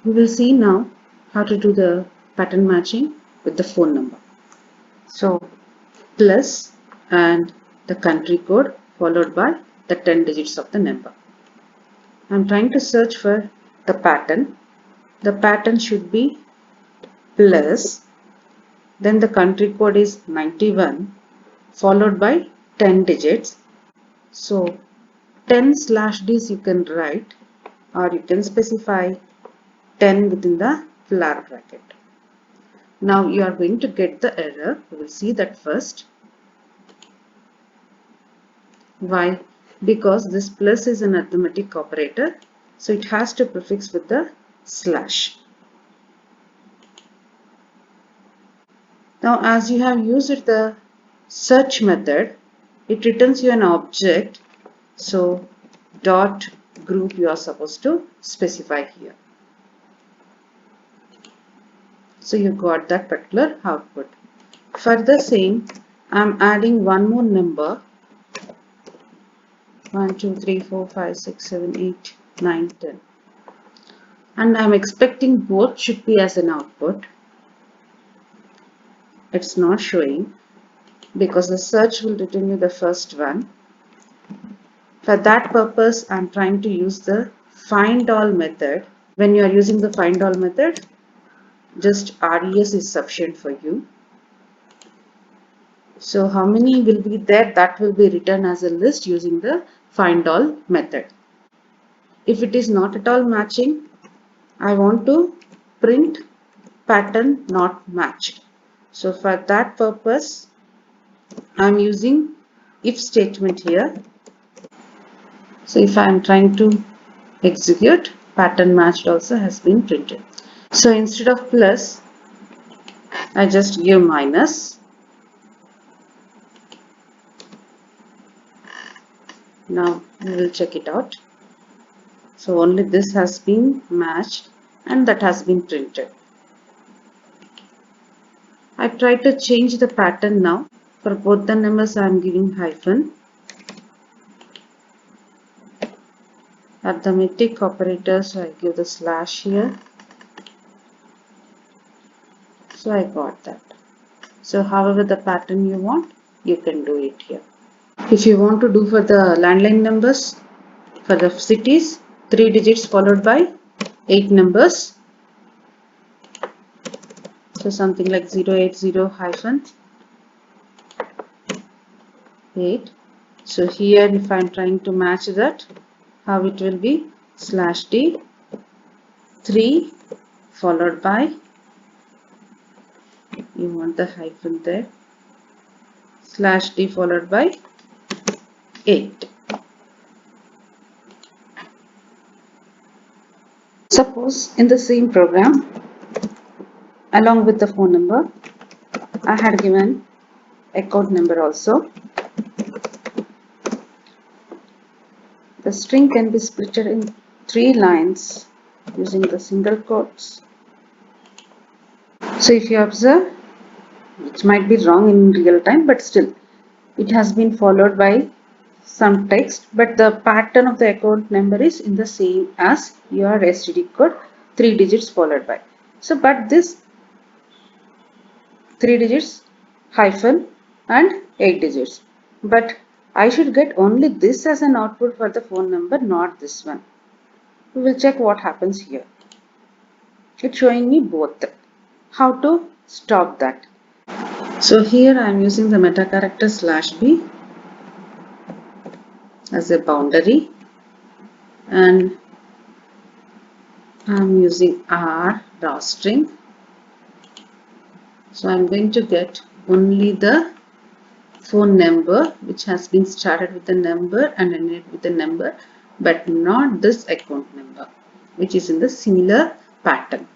We will see now how to do the pattern matching with the phone number. So plus and the country code followed by the 10 digits of the number. I'm trying to search for the pattern. The pattern should be plus, then the country code is 91 followed by 10 digits. So 10/Ds you can write, or you can specify 10 within the flower bracket. Now you are going to get the error. We will see that first. Why? Because this plus is an arithmetic operator, so it has to prefix with the slash. Now as you have used the search method, it returns you an object, so dot group you are supposed to specify here. So you got that particular output. For the same, I am adding one more number, 1, 2, 3, 4, 5, 6, 7, 8, 9, 10. And I am expecting both should be as an output. It's not showing because the search will return you the first one. For that purpose, I am trying to use the find all method. When you are using the find all method, just res is sufficient for you. So how many will be there, that will be written as a list using the find all method. If it is not at all matching, I want to print pattern not matched. So for that purpose, I am using if statement here. So if I am trying to execute, pattern matched also has been printed. So instead of plus, I just give minus. Now we will check it out. So only this has been matched and that has been printed. I try to change the pattern now. For both the numbers I am giving hyphen. Arithmetic operators, I give the slash here. So I got that. So however the pattern you want, you can do it here. If you want to do for the landline numbers, for the cities, 3 digits followed by 8 numbers. So something like 080-8. So here if I am trying to match that, how it will be /d 3 followed by, you want the hyphen there, /d followed by 8. Suppose in the same program, along with the phone number, I had given account number also. The string can be split in 3 lines using the single quotes. So if you observe, it might be wrong in real time, but still it has been followed by some text, but the pattern of the account number is in the same as your STD code, 3 digits followed by. So but this 3 digits hyphen and 8 digits, but I should get only this as an output for the phone number, not this one. We will check what happens here. It's showing me both. How to stop that? So here I am using the meta character /b as a boundary, and I am using r drawstring. So I am going to get only the phone number which has been started with the number and ended with the number, but not this account number which is in the similar pattern.